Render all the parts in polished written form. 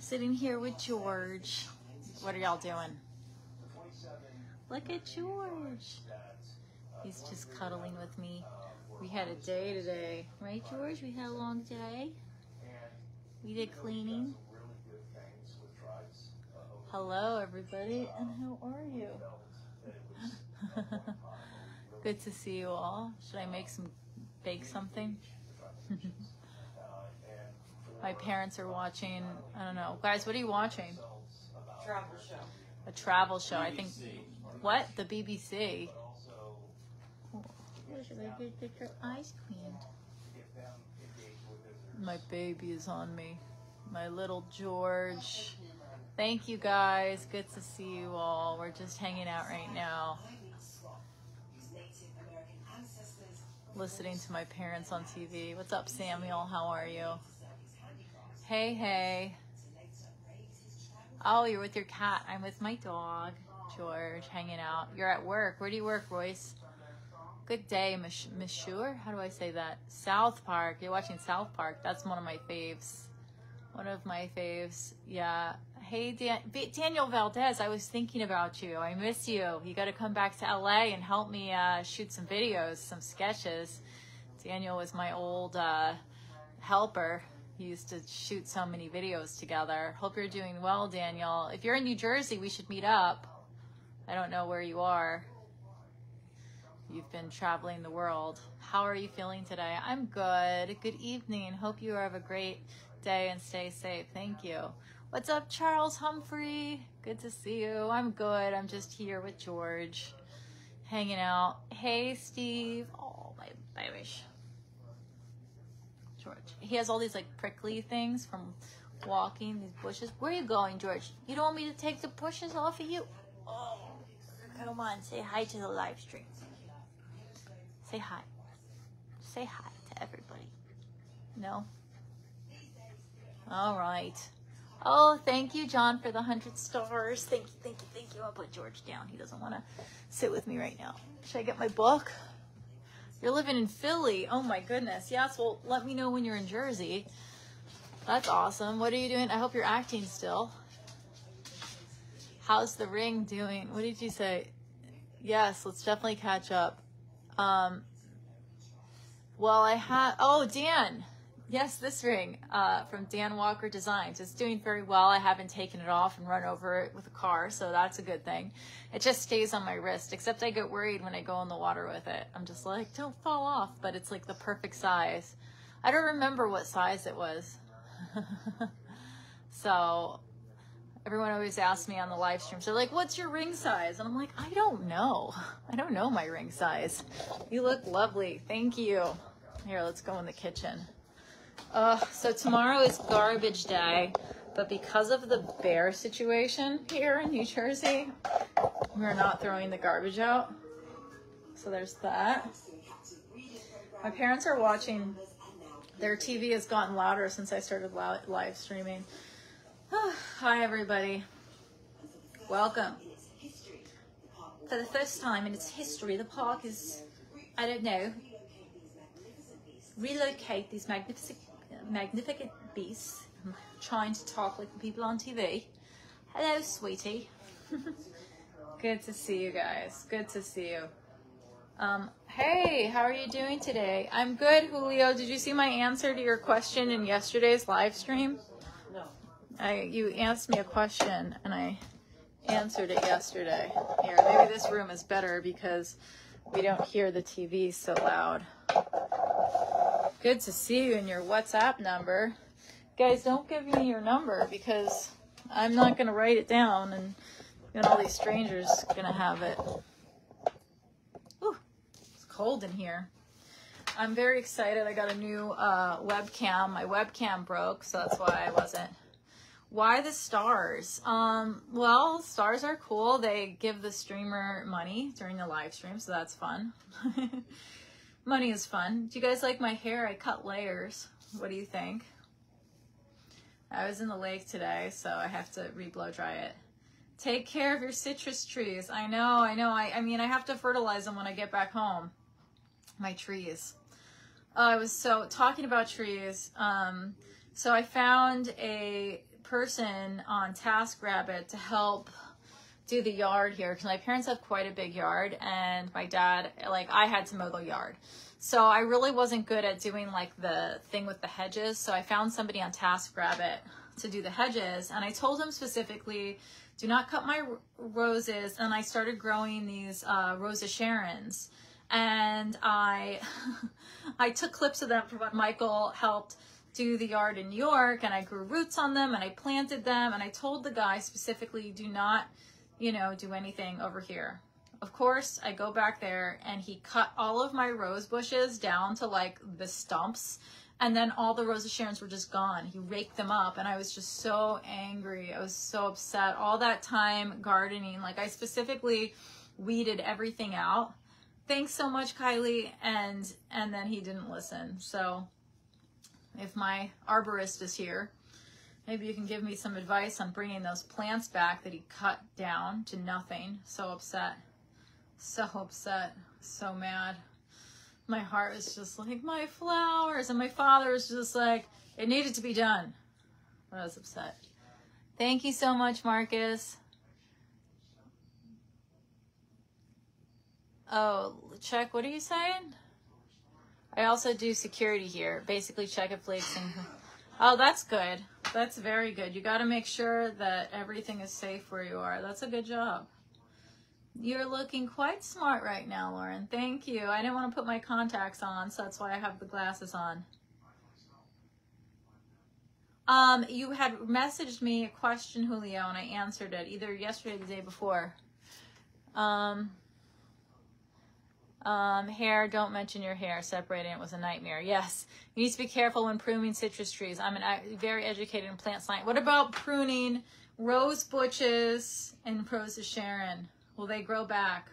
Sitting here with George. What are y'all doing? Look at George. He's just cuddling with me. We had a day today. Right, George? We had a long day. We did cleaning. Hello, everybody, and how are you? Good to see you all. Should I bake something? My parents are watching, I don't know. Guys, what are you watching? Travel show. A travel show, I think. What? The BBC? Should I get your eyes cleaned? My baby is on me. My little George. Thank you guys. Good to see you all. We're just hanging out right now. Listening to my parents on TV. What's up, Samuel? How are you? Hey, hey. Oh, you're with your cat. I'm with my dog, George, hanging out. You're at work. Where do you work, Royce? Good day, Monsieur. How do I say that? South Park. You're watching South Park. That's one of my faves. One of my faves. Yeah. Hey, Daniel Valdez, I was thinking about you. I miss you. You got to come back to LA and help me shoot some videos, some sketches. Daniel was my old helper. He used to shoot so many videos together. Hope you're doing well, Daniel. If you're in New Jersey, we should meet up. I don't know where you are. You've been traveling the world. How are you feeling today? I'm good. Good evening. Hope you have a great day and stay safe. Thank you. What's up, Charles Humphrey? Good to see you. I'm good. I'm just here with George, hanging out. Hey, Steve. Oh, my baby. George. He has all these like prickly things from walking these bushes. Where are you going, George? You don't want me to take the bushes off of you? Oh, come on. Say hi to the live stream. Say hi. Say hi to everybody. No? All right. Oh, thank you, John, for the 100 stars. Thank you, thank you, thank you. I'll put George down. He doesn't want to sit with me right now. Should I get my book? You're living in Philly. Oh, my goodness. Yes, well, let me know when you're in Jersey. That's awesome. What are you doing? I hope you're acting still. How's the ring doing? What did you say? Yes, let's definitely catch up. Well, I have... Oh, Dan. Yes, this ring from Dan Walker Designs. It's doing very well. I haven't taken it off and run over it with a car, so that's a good thing. It just stays on my wrist, except I get worried when I go in the water with it. I'm just like, don't fall off, but it's like the perfect size. I don't remember what size it was. So everyone always asks me on the live streams, they're like, what's your ring size? And I'm like, I don't know. I don't know my ring size. You look lovely. Thank you. Here, let's go in the kitchen. So tomorrow is garbage day, but because of the bear situation here in New Jersey, we're not throwing the garbage out. So there's that. My parents are watching. Their TV has gotten louder since I started live streaming. Hi, everybody. Welcome. For the first time in its history, the park is, I don't know, relocate these magnificent beasts. I'm trying to talk like the people on TV. Hello, sweetie. Good to see you guys. Good to see you. Hey, how are you doing today? I'm good, Julio. Did you see my answer to your question in yesterday's live stream? No. You asked me a question and I answered it yesterday. Here, maybe this room is better because we don't hear the TV so loud. Good to see you and your WhatsApp number. Guys, don't give me your number because I'm not going to write it down and all these strangers are going to have it. Ooh, it's cold in here. I'm very excited. I got a new webcam. My webcam broke, so that's why I wasn't. Why the stars? Well, stars are cool. They give the streamer money during the live stream, so that's fun. Money is fun. Do you guys like my hair? I cut layers. What do you think? I was in the lake today, so I have to re-blow dry it. Take care of your citrus trees. I know. I mean, I have to fertilize them when I get back home. My trees. I was so talking about trees. So I found a person on TaskRabbit to help do the yard here, because my parents have quite a big yard, and my dad, like, I had to mow the yard. So I really wasn't good at doing like the thing with the hedges. So I found somebody on TaskRabbit to do the hedges, and I told him specifically, do not cut my roses. And I started growing these Rosa Sharons, and I took clips of them from when Michael helped do the yard in New York, and I grew roots on them and I planted them, and I told the guy specifically, do not, you know, do anything over here. Of course, I go back there and he cut all of my rose bushes down to like the stumps, and then all the Rosa Sharons were just gone. He raked them up, and I was just so angry. I was so upset. All that time gardening, like I specifically weeded everything out. Thanks so much, Kylie. And then he didn't listen. So if my arborist is here, maybe you can give me some advice on bringing those plants back that he cut down to nothing. So upset. So upset. So mad. My heart was just like, my flowers. And my father was just like, it needed to be done. I was upset. Thank you so much, Marcus. Oh, check. What are you saying? I also do security here. Basically check if flakes and... Oh, that's good. That's very good. You got to make sure that everything is safe where you are. That's a good job. You're looking quite smart right now, Lauren. Thank you. I didn't want to put my contacts on, so that's why I have the glasses on. You had messaged me a question, Julio, and I answered it either yesterday or the day before. Hair, don't mention your hair. Separating it was a nightmare. Yes, you need to be careful when pruning citrus trees. I'm very educated in plant science. What about pruning rose bushes and Rosa Sharon? Will they grow back?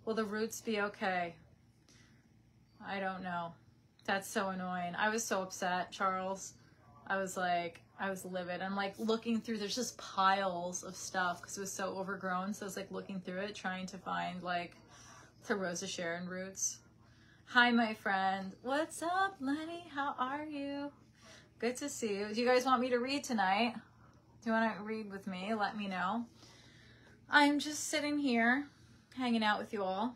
Will the roots be okay? I don't know. That's so annoying. I was so upset, Charles. I was like, I was livid. I'm like looking through, there's just piles of stuff because it was so overgrown. So I was like looking through it, trying to find like the Rosa Sharon roots. Hi, my friend. What's up, Lenny? How are you? Good to see you. Do you guys want me to read tonight? Do you want to read with me? Let me know. I'm just sitting here, hanging out with you all,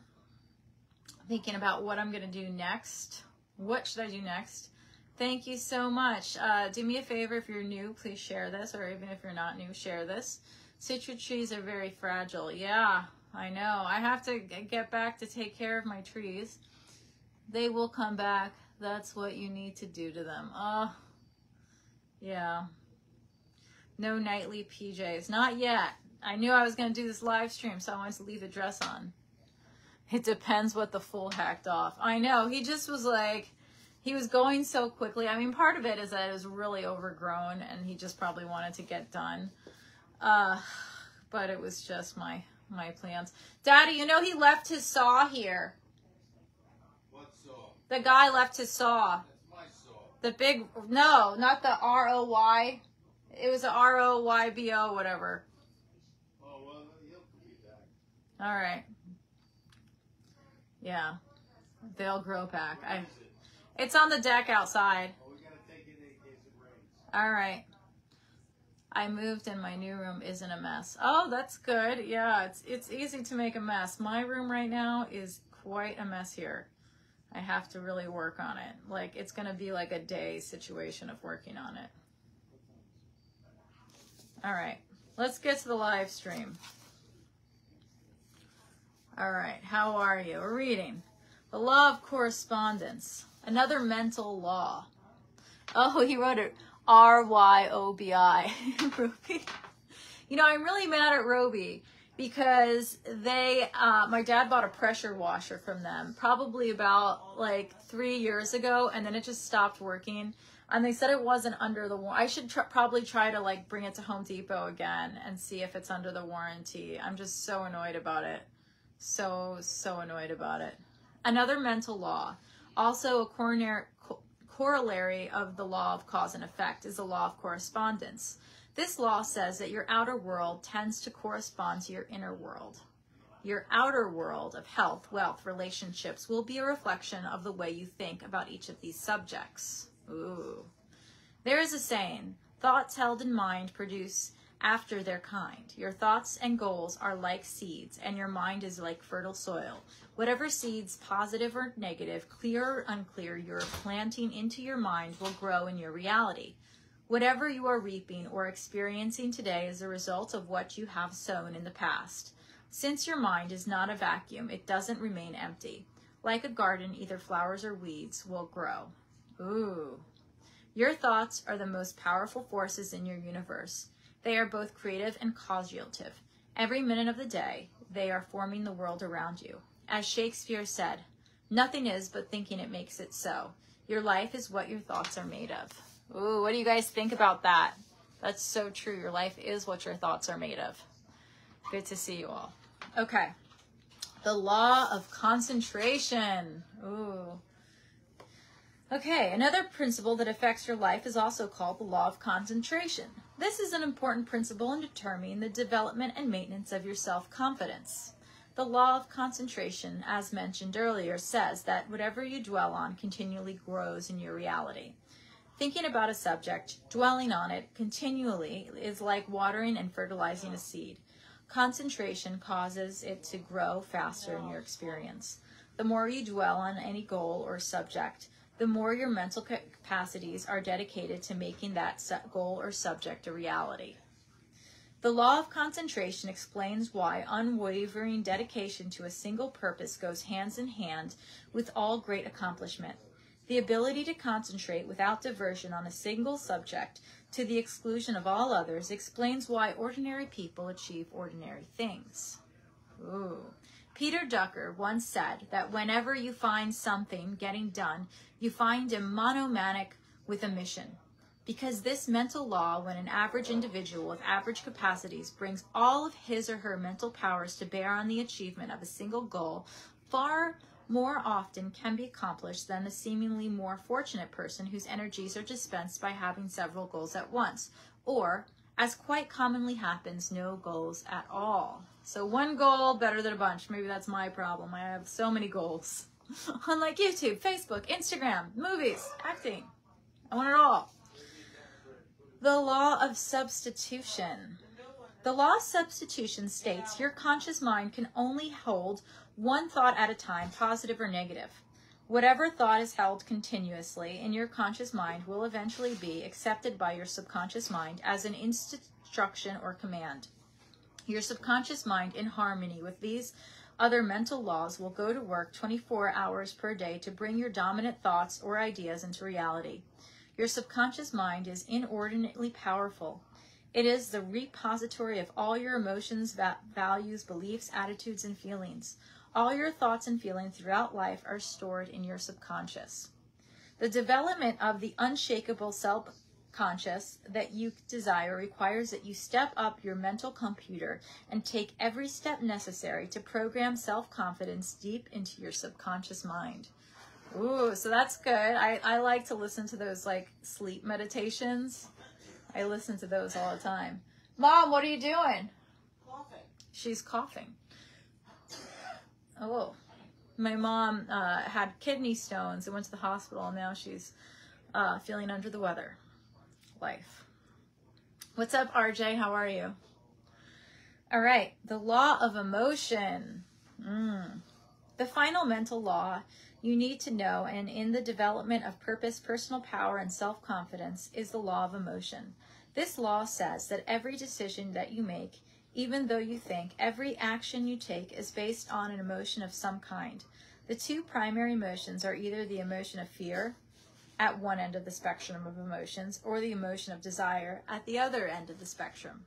thinking about what I'm going to do next. What should I do next? Thank you so much. Do me a favor, if you're new, please share this, or even if you're not new, share this. Citrus trees are very fragile. Yeah, I know. I have to get back to take care of my trees. They will come back. That's what you need to do to them. Oh, yeah. No nightly PJs. Not yet. I knew I was going to do this live stream, so I wanted to leave the dress on. It depends what the fool hacked off. I know. He just was like, he was going so quickly. I mean, part of it is that it was really overgrown, and he just probably wanted to get done. But it was just my plans. Daddy, you know he left his saw here. What saw? The guy left his saw. That's my saw. The big, no, not the R-O-Y. It was a R-O-Y-B-O, whatever. Oh, well, he'll be back. All right. Yeah. They'll grow back. It's on the deck outside. Oh, we gotta take it in case it rains. All right. I moved and my new room isn't a mess. Oh, that's good. Yeah, it's easy to make a mess. My room right now is quite a mess here. I have to really work on it. Like, it's going to be like a day situation of working on it. All right. Let's get to the live stream. All right. How are you? We're reading The Law of Correspondence. Another mental law. Oh, he wrote it R-Y-O-B-I. Roby. You know, I'm really mad at Roby because they, my dad bought a pressure washer from them probably about like 3 years ago, and then it just stopped working. And they said it wasn't under the warranty. I should probably try to like bring it to Home Depot again and see if it's under the warranty. I'm just so annoyed about it. So annoyed about it. Another mental law. Also a corollary of the law of cause and effect is the law of correspondence. This law says that your outer world tends to correspond to your inner world. Your outer world of health, wealth, relationships will be a reflection of the way you think about each of these subjects. Ooh. There is a saying, thoughts held in mind produce after their kind. Your thoughts and goals are like seeds, and your mind is like fertile soil. Whatever seeds, positive or negative, clear or unclear, you are planting into your mind will grow in your reality. Whatever you are reaping or experiencing today is a result of what you have sown in the past. Since your mind is not a vacuum, it doesn't remain empty. Like a garden, either flowers or weeds will grow. Ooh. Your thoughts are the most powerful forces in your universe. They are both creative and causative. Every minute of the day, they are forming the world around you. As Shakespeare said, nothing is but thinking it makes it so. Your life is what your thoughts are made of. Ooh, what do you guys think about that? That's so true. Your life is what your thoughts are made of. Good to see you all. Okay. The law of concentration. Ooh. Okay, another principle that affects your life is also called the law of concentration. This is an important principle in determining the development and maintenance of your self-confidence. The law of concentration, as mentioned earlier, says that whatever you dwell on continually grows in your reality. Thinking about a subject, dwelling on it continually is like watering and fertilizing a seed. Concentration causes it to grow faster in your experience. The more you dwell on any goal or subject, the more your mental capacities are dedicated to making that goal or subject a reality. The law of concentration explains why unwavering dedication to a single purpose goes hand in hand with all great accomplishment. The ability to concentrate without diversion on a single subject to the exclusion of all others explains why ordinary people achieve ordinary things. Ooh. Peter Drucker once said that whenever you find something getting done, you find a monomaniac with a mission. Because this mental law, when an average individual with average capacities brings all of his or her mental powers to bear on the achievement of a single goal, far more often can be accomplished than the seemingly more fortunate person whose energies are dispensed by having several goals at once, or, as quite commonly happens, no goals at all. So one goal better than a bunch. Maybe that's my problem. I have so many goals. Unlike YouTube, Facebook, Instagram, movies, acting. I want it all. The law of substitution. The law of substitution states your conscious mind can only hold one thought at a time, positive or negative. Whatever thought is held continuously in your conscious mind will eventually be accepted by your subconscious mind as an instruction or command. Your subconscious mind, in harmony with these other mental laws, will go to work 24 hours per day to bring your dominant thoughts or ideas into reality. Your subconscious mind is inordinately powerful. It is the repository of all your emotions, values, beliefs, attitudes, and feelings. All your thoughts and feelings throughout life are stored in your subconscious. The development of the unshakable self-conscious that you desire requires that you step up your mental computer and take every step necessary to program self-confidence deep into your subconscious mind. Ooh, so that's good. I like to listen to those like sleep meditations. I listen to those all the time. Mom, what are you doing? Coughing. She's coughing. Oh, my mom had kidney stones and went to the hospital, and now she's feeling under the weather. Life. What's up, RJ? How are you? All right, the law of emotion. The final mental law you need to know, and in the development of purpose, personal power, and self-confidence, is the law of emotion. This law says that every decision that you make, even though you think, every action you take is based on an emotion of some kind. The two primary emotions are either the emotion of fear at one end of the spectrum of emotions, or the emotion of desire at the other end of the spectrum.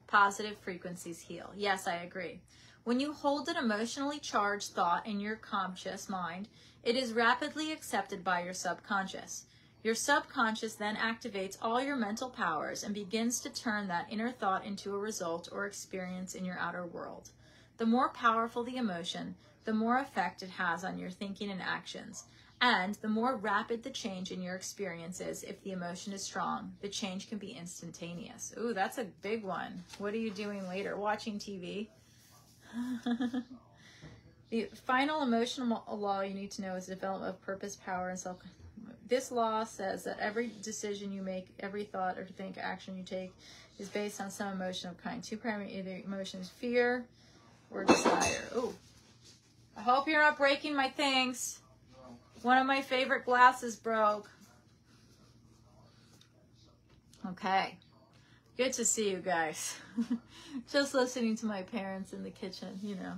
Positive frequencies heal. Yes, I agree. When you hold an emotionally charged thought in your conscious mind, it is rapidly accepted by your subconscious. Your subconscious then activates all your mental powers and begins to turn that inner thought into a result or experience in your outer world. The more powerful the emotion, the more effect it has on your thinking and actions. And the more rapid the change in your experience is, if the emotion is strong, the change can be instantaneous. Ooh, that's a big one. What are you doing later? Watching TV? The final emotional law you need to know is the development of purpose, power, and self. This law says that every decision you make, every thought or think, action you take is based on some emotion of kind. Two primary either emotions, fear or desire. Oh, I hope you're not breaking my things. One of my favorite glasses broke. Okay. Good to see you guys. Just listening to my parents in the kitchen, you know.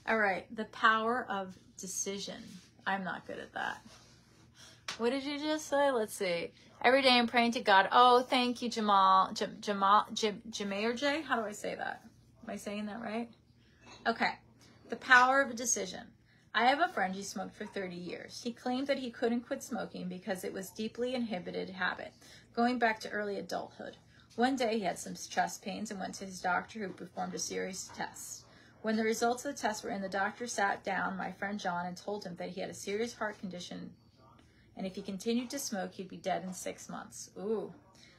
All right, the power of decision. I'm not good at that. What did you just say? Let's see. Every day I'm praying to God. Oh, thank you, Jamal. Jamay or Jay? How do I say that? Am I saying that right? Okay. The power of a decision. I have a friend who smoked for 30 years. He claimed that he couldn't quit smoking because it was deeply inhibited habit, going back to early adulthood. One day he had some chest pains and went to his doctor, who performed a series of tests. When the results of the test were in, the doctor sat down my friend John and told him that he had a serious heart condition, and if he continued to smoke, he'd be dead in 6 months. Ooh.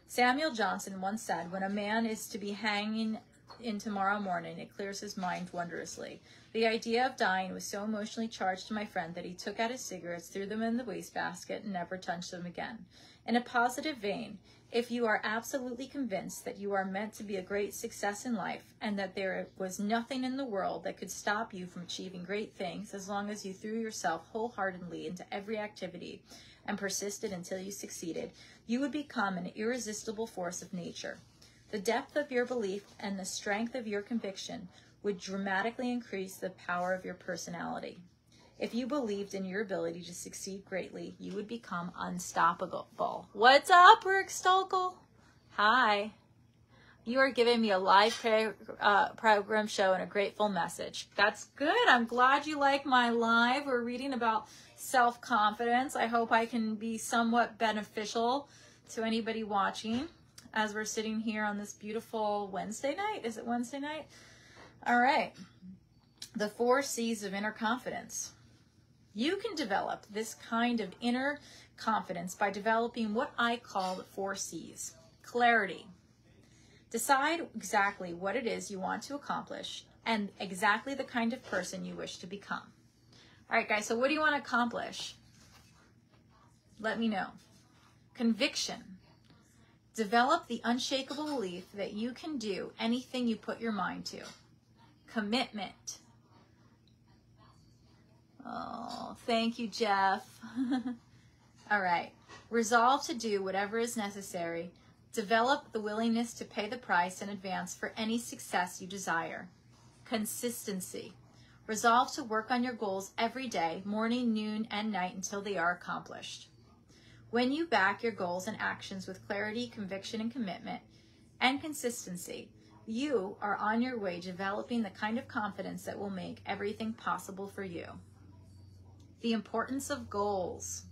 Samuel Johnson once said, when a man is to be hanging in tomorrow morning, it clears his mind wondrously. The idea of dying was so emotionally charged to my friend that he took out his cigarettes, threw them in the wastebasket, and never touched them again. In a positive vein, if you are absolutely convinced that you are meant to be a great success in life and that there was nothing in the world that could stop you from achieving great things as long as you threw yourself wholeheartedly into every activity and persisted until you succeeded, you would become an irresistible force of nature. The depth of your belief and the strength of your conviction would dramatically increase the power of your personality. If you believed in your ability to succeed greatly, you would become unstoppable. What's up, Rick Stolkel? Hi. You are giving me a live program show and a grateful message. That's good. I'm glad you like my live. We're reading about self-confidence. I hope I can be somewhat beneficial to anybody watching as we're sitting here on this beautiful Wednesday night. Is it Wednesday night? All right. The 4 C's of inner confidence. You can develop this kind of inner confidence by developing what I call the 4 C's. Clarity. Decide exactly what it is you want to accomplish and exactly the kind of person you wish to become. All right, guys, so what do you want to accomplish? Let me know. Conviction. Develop the unshakable belief that you can do anything you put your mind to. Commitment. Oh, thank you, Jeff. All right. Resolve to do whatever is necessary. Develop the willingness to pay the price in advance for any success you desire. Consistency. Resolve to work on your goals every day, morning, noon, and night until they are accomplished. When you back your goals and actions with clarity, conviction, and commitment, and consistency, you are on your way developing the kind of confidence that will make everything possible for you. The importance of goals.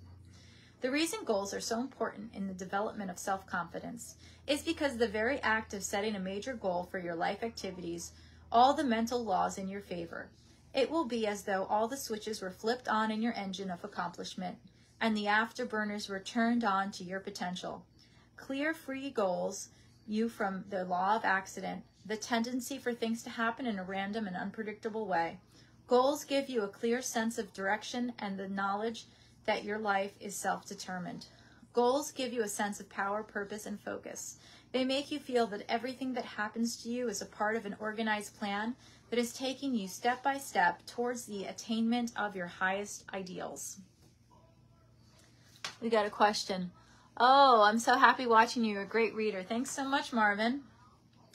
The reason goals are so important in the development of self-confidence is because the very act of setting a major goal for your life activities, all the mental laws in your favor. It will be as though all the switches were flipped on in your engine of accomplishment and the afterburners were turned on to your potential. Clear, free goals you from the law of accident, the tendency for things to happen in a random and unpredictable way. Goals give you a clear sense of direction and the knowledge that your life is self-determined. Goals give you a sense of power, purpose, and focus. They make you feel that everything that happens to you is a part of an organized plan that is taking you step by step towards the attainment of your highest ideals. We got a question. Oh, I'm so happy watching you. You're a great reader. Thanks so much, Marvin.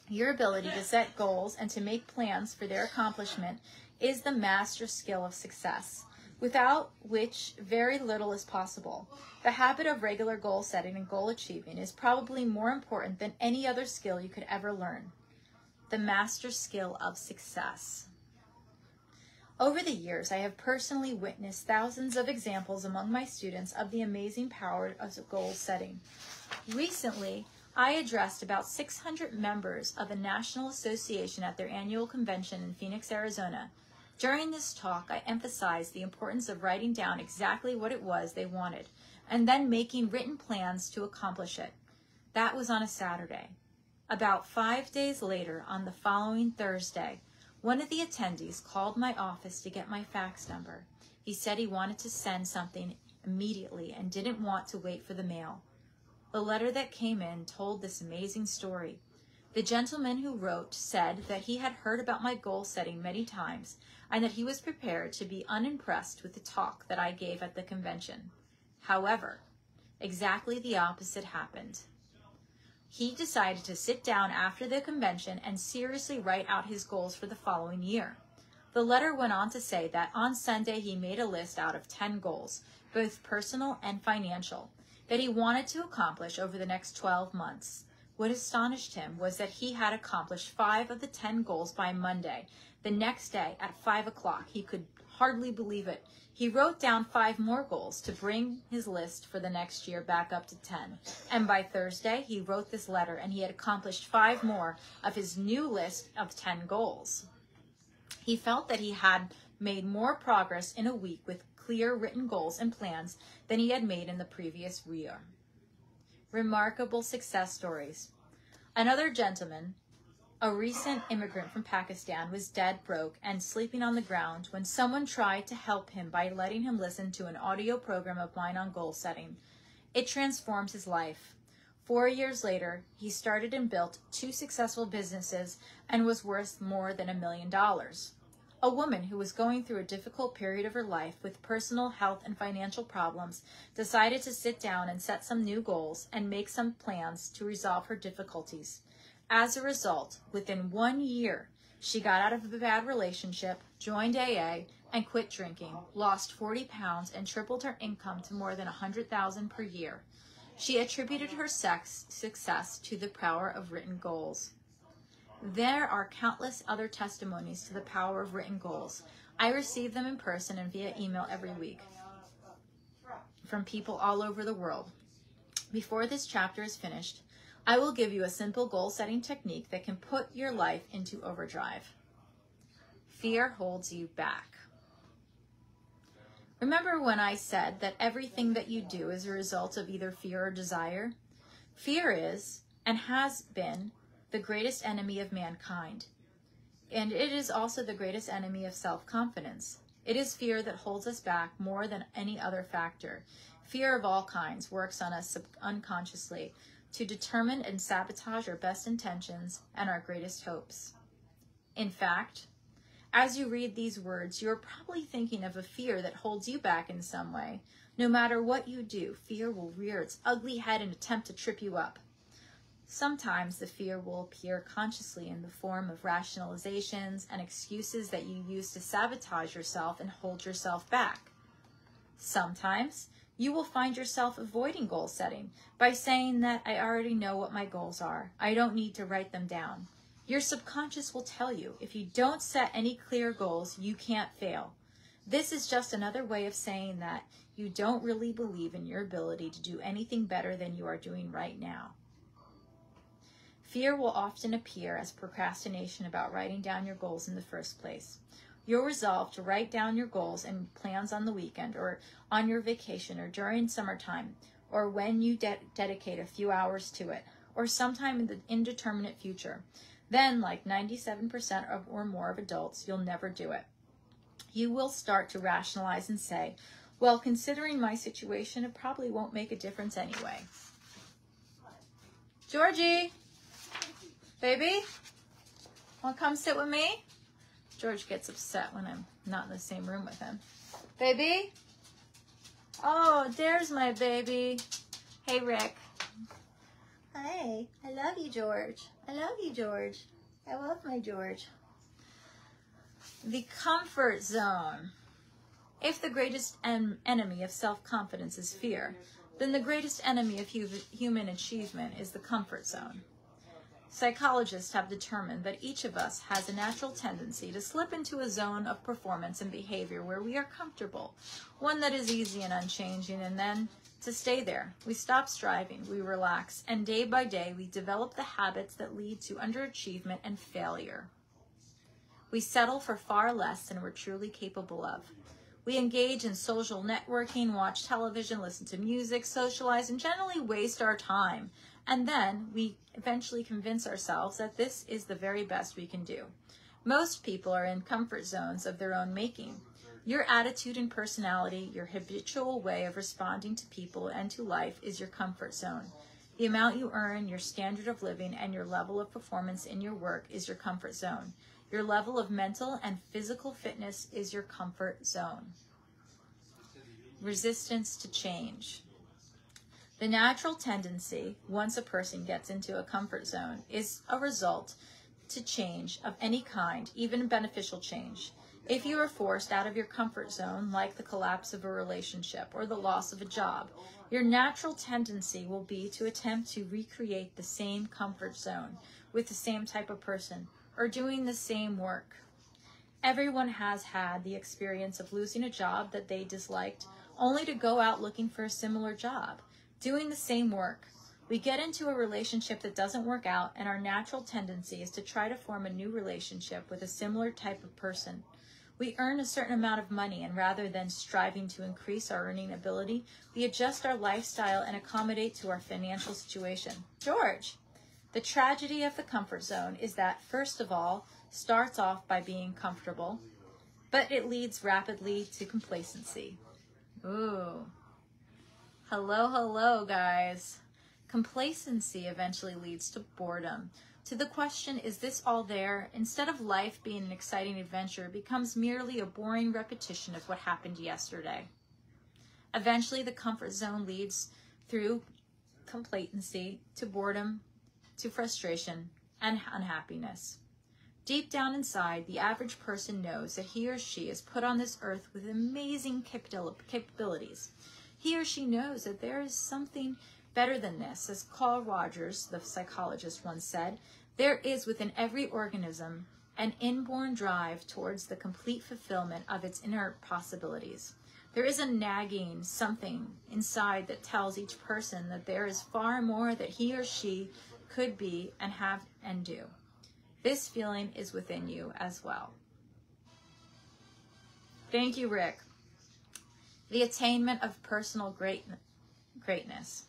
Your ability to set goals and to make plans for their accomplishment is the master skill of success, without which very little is possible. The habit of regular goal setting and goal achieving is probably more important than any other skill you could ever learn. The master skill of success. Over the years, I have personally witnessed thousands of examples among my students of the amazing power of goal setting. Recently, I addressed about 600 members of a national association at their annual convention in Phoenix, Arizona. During this talk, I emphasized the importance of writing down exactly what it was they wanted, and then making written plans to accomplish it. That was on a Saturday. About 5 days later, on the following Thursday, One of the attendees called my office to get my fax number. He said he wanted to send something immediately and didn't want to wait for the mail. The letter that came in told this amazing story. The gentleman who wrote said that he had heard about my goal setting many times and that he was prepared to be unimpressed with the talk that I gave at the convention. However, exactly the opposite happened. He decided to sit down after the convention and seriously write out his goals for the following year. The letter went on to say that on Sunday he made a list out of 10 goals, both personal and financial, that he wanted to accomplish over the next 12 months. What astonished him was that he had accomplished 5 of the 10 goals by Monday. The next day at 5 o'clock, he could hardly believe it. He wrote down 5 more goals to bring his list for the next year back up to 10. And by Thursday, he wrote this letter and he had accomplished 5 more of his new list of 10 goals. He felt that he had made more progress in a week with clear written goals and plans than he had made in the previous year. Remarkable success stories. Another gentleman, a recent immigrant from Pakistan, was dead broke and sleeping on the ground when someone tried to help him by letting him listen to an audio program of mine on goal setting. It transformed his life. 4 years later, he started and built 2 successful businesses and was worth more than $1 million. A woman who was going through a difficult period of her life with personal health and financial problems decided to sit down and set some new goals and make some plans to resolve her difficulties. As a result, within 1 year, she got out of a bad relationship, joined AA, and quit drinking, lost 40 pounds, and tripled her income to more than $100,000 per year. She attributed her success to the power of written goals. There are countless other testimonies to the power of written goals. I receive them in person and via email every week from people all over the world. Before this chapter is finished, I will give you a simple goal-setting technique that can put your life into overdrive. Fear holds you back. Remember when I said that everything that you do is a result of either fear or desire? Fear is, and has been, the greatest enemy of mankind. And it is also the greatest enemy of self-confidence. It is fear that holds us back more than any other factor. Fear of all kinds works on us unconsciously to determine and sabotage our best intentions and our greatest hopes. In fact, as you read these words, you're probably thinking of a fear that holds you back in some way. No matter what you do, fear will rear its ugly head and attempt to trip you up. Sometimes the fear will appear consciously in the form of rationalizations and excuses that you use to sabotage yourself and hold yourself back. Sometimes you will find yourself avoiding goal setting by saying that I already know what my goals are. I don't need to write them down. Your subconscious will tell you if you don't set any clear goals, you can't fail. This is just another way of saying that you don't really believe in your ability to do anything better than you are doing right now. Fear will often appear as procrastination about writing down your goals in the first place. Your resolve to write down your goals and plans on the weekend or on your vacation or during summertime or when you dedicate a few hours to it or sometime in the indeterminate future. Then, like 97% or more of adults, you'll never do it. You will start to rationalize and say, well, considering my situation, it probably won't make a difference anyway. Georgie! Baby, want to come sit with me? George gets upset when I'm not in the same room with him. Baby? Oh, there's my baby. Hey, Rick. Hi. I love you, George. I love you, George. I love my George. The comfort zone. If the greatest enemy of self-confidence is fear, then the greatest enemy of human achievement is the comfort zone. Psychologists have determined that each of us has a natural tendency to slip into a zone of performance and behavior where we are comfortable, one that is easy and unchanging, and then to stay there. We stop striving, we relax, and day by day we develop the habits that lead to underachievement and failure. We settle for far less than we're truly capable of. We engage in social networking, watch television, listen to music, socialize, and generally waste our time. And then we eventually convince ourselves that this is the very best we can do. Most people are in comfort zones of their own making. Your attitude and personality, your habitual way of responding to people and to life is your comfort zone. The amount you earn, your standard of living, and your level of performance in your work is your comfort zone. Your level of mental and physical fitness is your comfort zone. Resistance to change. The natural tendency, once a person gets into a comfort zone, is a result to change of any kind, even beneficial change. If you are forced out of your comfort zone, like the collapse of a relationship or the loss of a job, your natural tendency will be to attempt to recreate the same comfort zone with the same type of person or doing the same work. Everyone has had the experience of losing a job that they disliked, only to go out looking for a similar job, doing the same work. We get into a relationship that doesn't work out, and our natural tendency is to try to form a new relationship with a similar type of person. We earn a certain amount of money, and rather than striving to increase our earning ability, we adjust our lifestyle and accommodate to our financial situation. George, the tragedy of the comfort zone is that, first of all, starts off by being comfortable, but it leads rapidly to complacency. Ooh. Hello, guys. Complacency eventually leads to boredom. To the question, is this all there? Instead of life being an exciting adventure, it becomes merely a boring repetition of what happened yesterday. Eventually, the comfort zone leads through complacency to boredom, to frustration, and unhappiness. Deep down inside, the average person knows that he or she is put on this earth with amazing capabilities. He or she knows that there is something better than this. As Carl Rogers, the psychologist, once said, there is within every organism an inborn drive towards the complete fulfillment of its inner possibilities. There is a nagging something inside that tells each person that there is far more that he or she could be and have and do. This feeling is within you as well. Thank you, Rick. The attainment of personal greatness.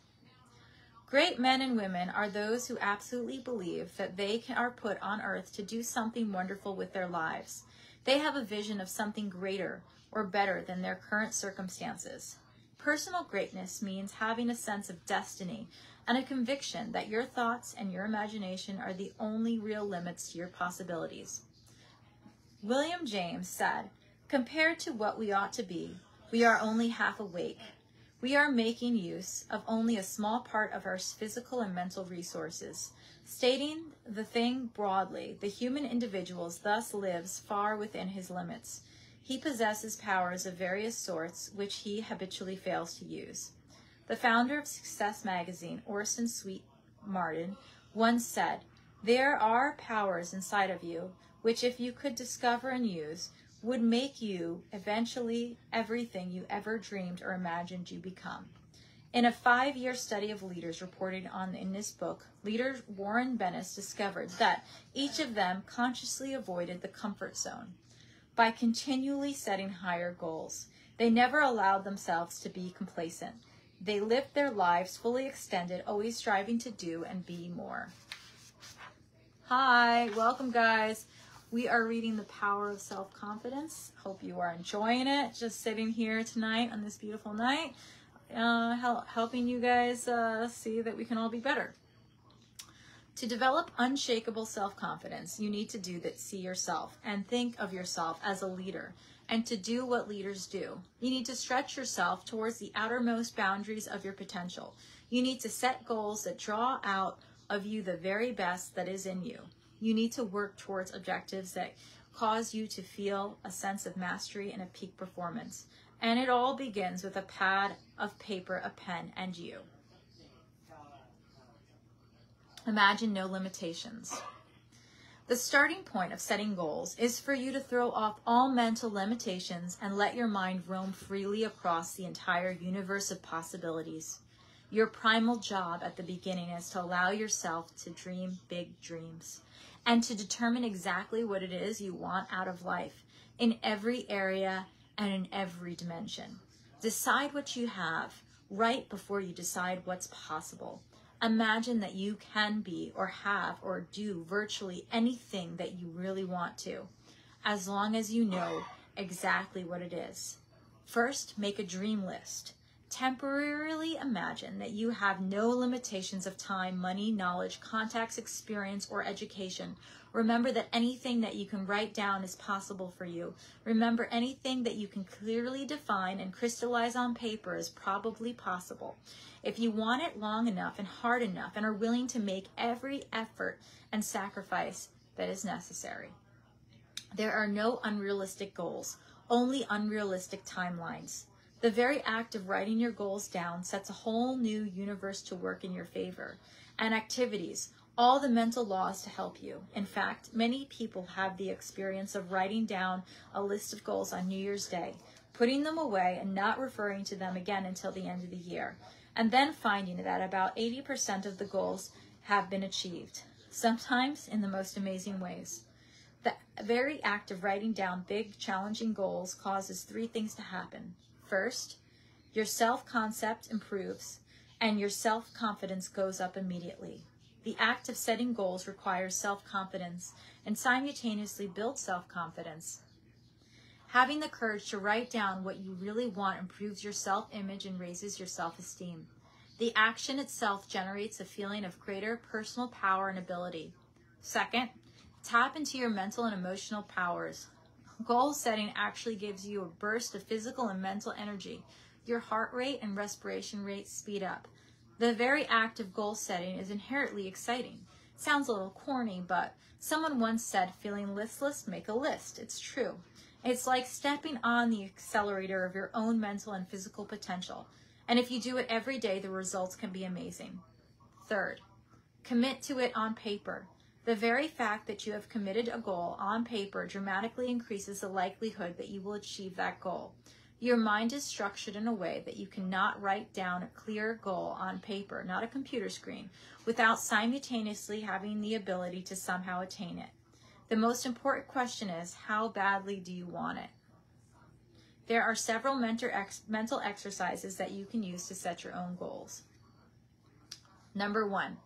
Great men and women are those who absolutely believe that they are put on earth to do something wonderful with their lives. They have a vision of something greater or better than their current circumstances. Personal greatness means having a sense of destiny and a conviction that your thoughts and your imagination are the only real limits to your possibilities. William James said, "Compared to what we ought to be, we are only half awake. We are making use of only a small part of our physical and mental resources." Stating the thing broadly, the human individual thus lives far within his limits. He possesses powers of various sorts which he habitually fails to use. The founder of Success magazine, Orson Swett Marden, once said, "There are powers inside of you which, if you could discover and use, would make you eventually everything you ever dreamed or imagined you become." In a 5-year study of leaders reported on in this book, leader Warren Bennis discovered that each of them consciously avoided the comfort zone by continually setting higher goals. They never allowed themselves to be complacent. They lived their lives fully extended, always striving to do and be more. Hi, welcome guys. We are reading The Power of Self-Confidence. Hope you are enjoying it. Just sitting here tonight on this beautiful night, helping you guys see that we can all be better. To develop unshakable self-confidence, you need to do that. See yourself and think of yourself as a leader, and to do what leaders do. You need to stretch yourself towards the outermost boundaries of your potential. You need to set goals that draw out of you the very best that is in you. You need to work towards objectives that cause you to feel a sense of mastery and a peak performance. And it all begins with a pad of paper, a pen, and you. Imagine no limitations. The starting point of setting goals is for you to throw off all mental limitations and let your mind roam freely across the entire universe of possibilities. Your primal job at the beginning is to allow yourself to dream big dreams and to determine exactly what it is you want out of life in every area and in every dimension. Decide what you have right before you decide what's possible. Imagine that you can be or have or do virtually anything that you really want to, as long as you know exactly what it is. First, make a dream list. Temporarily imagine that you have no limitations of time, money, knowledge, contacts, experience, or education. Remember that anything that you can write down is possible for you. Remember, anything that you can clearly define and crystallize on paper is probably possible. If you want it long enough and hard enough and are willing to make every effort and sacrifice that is necessary. There are no unrealistic goals, only unrealistic timelines. The very act of writing your goals down sets a whole new universe to work in your favor. And activities, all the mental laws to help you. In fact, many people have the experience of writing down a list of goals on New Year's Day, putting them away and not referring to them again until the end of the year, and then finding that about 80% of the goals have been achieved, sometimes in the most amazing ways. The very act of writing down big, challenging goals causes three things to happen. First, your self-concept improves and your self-confidence goes up immediately. The act of setting goals requires self-confidence and simultaneously builds self-confidence. Having the courage to write down what you really want improves your self-image and raises your self-esteem. The action itself generates a feeling of greater personal power and ability. Second, tap into your mental and emotional powers. Goal setting actually gives you a burst of physical and mental energy. Your heart rate and respiration rate speed up. The very act of goal setting is inherently exciting. Sounds a little corny, but someone once said, feeling listless, make a list. It's true. It's like stepping on the accelerator of your own mental and physical potential. And if you do it every day, the results can be amazing. Third, commit to it on paper. The very fact that you have committed a goal on paper dramatically increases the likelihood that you will achieve that goal. Your mind is structured in a way that you cannot write down a clear goal on paper, not a computer screen, without simultaneously having the ability to somehow attain it. The most important question is, how badly do you want it? There are several mental exercises that you can use to set your own goals. Number 1.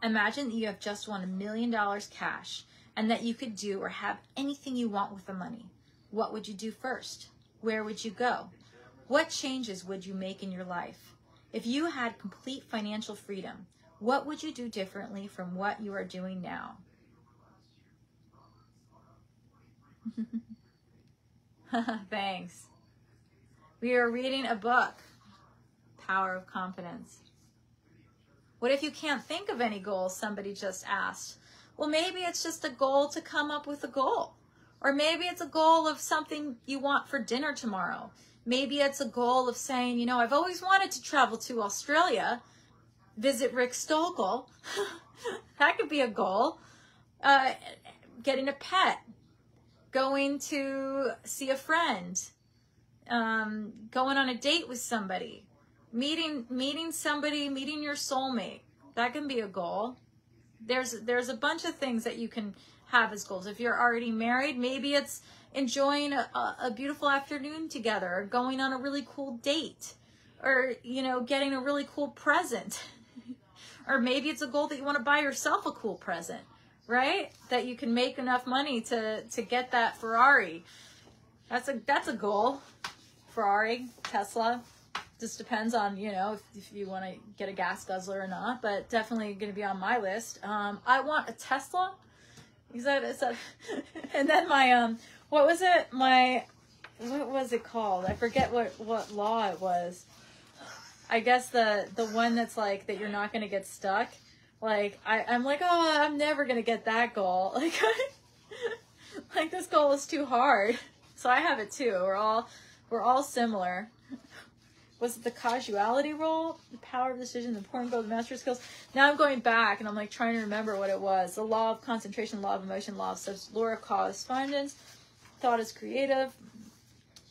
Imagine that you have just won $1 million cash and that you could do or have anything you want with the money. What would you do first? Where would you go? What changes would you make in your life? If you had complete financial freedom, what would you do differently from what you are doing now? Thanks. We are reading a book, Power of Confidence. What if you can't think of any goals? Somebody just asked. Well, maybe it's just a goal to come up with a goal. Or maybe it's a goal of something you want for dinner tomorrow. Maybe it's a goal of saying, you know, I've always wanted to travel to Australia, visit Rick Stokel. That could be a goal. Getting a pet, going to see a friend, going on a date with somebody. Meeting somebody, meeting your soulmate. That can be a goal. There's a bunch of things that you can have as goals. If you're already married, maybe it's enjoying a beautiful afternoon together, or going on a really cool date, or, you know, getting a really cool present. Or maybe it's a goal that you want to buy yourself a cool present, right? That you can make enough money to get that Ferrari. That's a goal. Ferrari, Tesla. Just depends on, you know, if you want to get a gas guzzler or not, but definitely going to be on my list. I want a Tesla. Is that, and then my, what was it called? I forget what law it was. I guess the one that's like, that you're not going to get stuck. Like, I'm like, oh, I'm never going to get that goal. Like this goal is too hard. So I have it too. We're all similar. Was it the causality rule? The power of decision, the important goal, the mastery skills. Now I'm going back and I'm like trying to remember what it was. The law of concentration, law of emotion, law of law of correspondence. Thought is creative.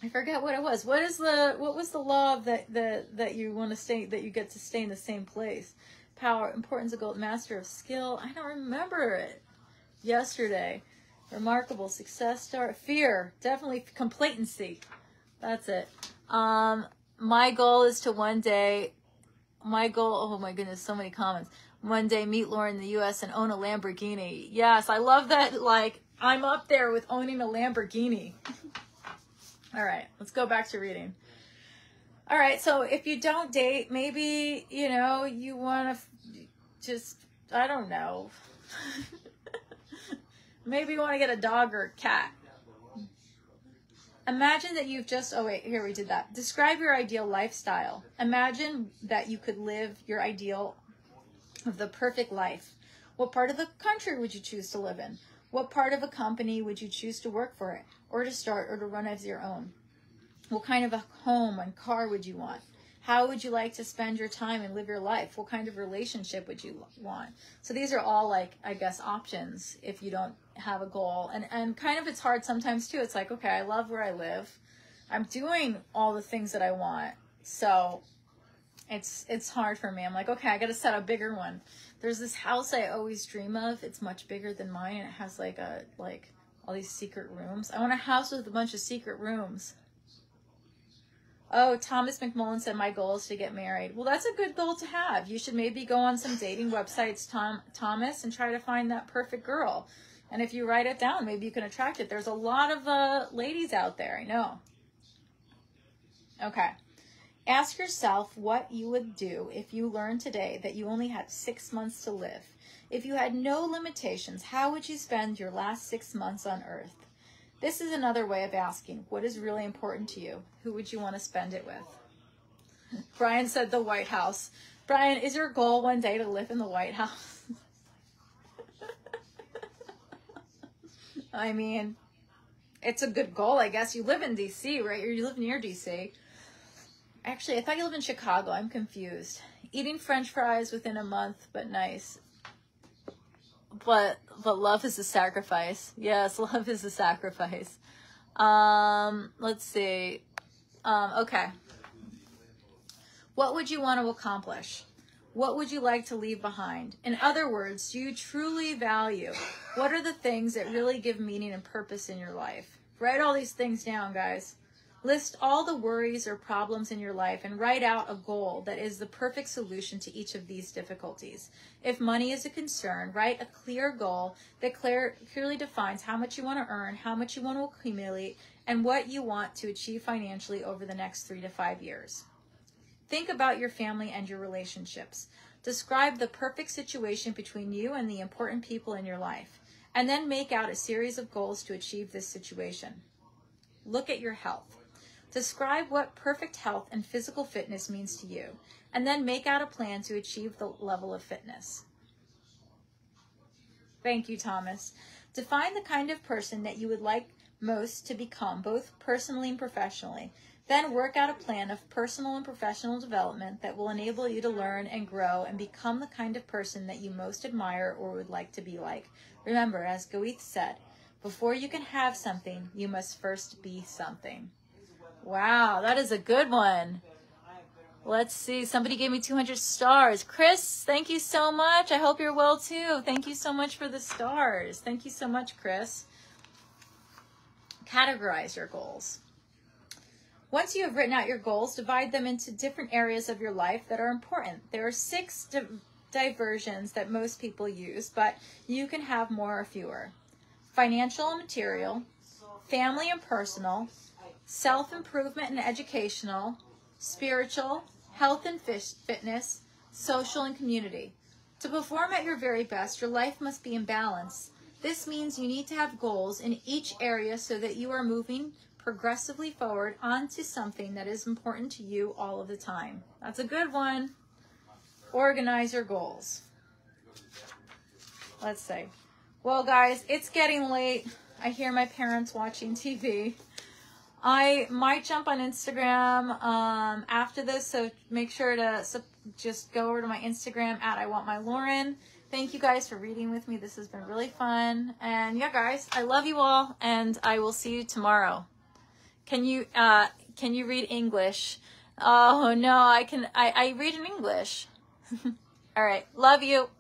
I forget what it was. What was the law of that you want to stay, that you get to stay in the same place? Power, importance of goal, master of skill. I don't remember it. Yesterday. Remarkable success, start, fear, definitely complacency. That's it. My goal is to one day My goal, oh my goodness, so many comments. One day meet Lauren in the US and own a Lamborghini. Yes, I love that. Like, I'm up there with owning a Lamborghini. All right, let's go back to reading. All right, so if you don't date, maybe, you know, you want to just, I don't know. Maybe you want to get a dog or a cat. Imagine that you've just, oh wait, here we did that. Describe your ideal lifestyle. Imagine that you could live your ideal of the perfect life. What part of the country would you choose to live in? What part of a company would you choose to work for it, or to start, or to run as your own? What kind of a home and car would you want? How would you like to spend your time and live your life? What kind of relationship would you want? So these are all, like, I guess, options if you don't have a goal. And kind of it's hard sometimes too. It's like, okay, I love where I live. I'm doing all the things that I want. So it's hard for me. I'm like, okay, I got to set a bigger one. There's this house I always dream of. It's much bigger than mine, and it has like all these secret rooms. I want a house with a bunch of secret rooms. Oh, Thomas McMullen said, my goal is to get married. Well, that's a good goal to have. You should maybe go on some dating websites, Thomas, and try to find that perfect girl. And if you write it down, maybe you can attract it. There's a lot of ladies out there, I know. Okay. Ask yourself what you would do if you learned today that you only had 6 months to live. If you had no limitations, how would you spend your last 6 months on Earth? This is another way of asking, what is really important to you? Who would you want to spend it with? Brian said the White House. Brian, is your goal one day to live in the White House? I mean, it's a good goal, I guess. You live in D.C., right? Or you live near D.C. Actually, I thought you live in Chicago. I'm confused. Eating French fries within a month, but nice. But love is a sacrifice. Yes, love is a sacrifice. Let's see. Okay. What would you want to accomplish? What would you like to leave behind? In other words, do you truly value? What are the things that really give meaning and purpose in your life? Write all these things down, guys. List all the worries or problems in your life and write out a goal that is the perfect solution to each of these difficulties. If money is a concern, write a clear goal that clearly defines how much you want to earn, how much you want to accumulate, and what you want to achieve financially over the next 3 to 5 years. Think about your family and your relationships. Describe the perfect situation between you and the important people in your life, and then make out a series of goals to achieve this situation. Look at your health. Describe what perfect health and physical fitness means to you, and then make out a plan to achieve the level of fitness. Thank you, Thomas. Define the kind of person that you would like most to become, both personally and professionally. Then work out a plan of personal and professional development that will enable you to learn and grow and become the kind of person that you most admire or would like to be like. Remember, as Goethe said, before you can have something, you must first be something. Wow, that is a good one. Let's see. Somebody gave me 200 stars. Chris, thank you so much. I hope you're well too. Thank you so much for the stars. Thank you so much, Chris. Categorize your goals. Once you have written out your goals, divide them into different areas of your life that are important. There are 6 diversions that most people use, but you can have more or fewer. Financial and material, family and personal, self-improvement and educational, spiritual, health and fitness, social and community. To perform at your very best, your life must be in balance. This means you need to have goals in each area so that you are moving progressively forward onto something that is important to you all of the time. That's a good one. Organize your goals. Let's see. Well, guys, it's getting late. I hear my parents watching TV. I might jump on Instagram after this, so make sure to just go over to my Instagram at @IWantMyLauren. Thank you guys for reading with me. This has been really fun. And yeah, guys, I love you all, and I will see you tomorrow. Can you read English? Oh no, I read in English. All right, love you.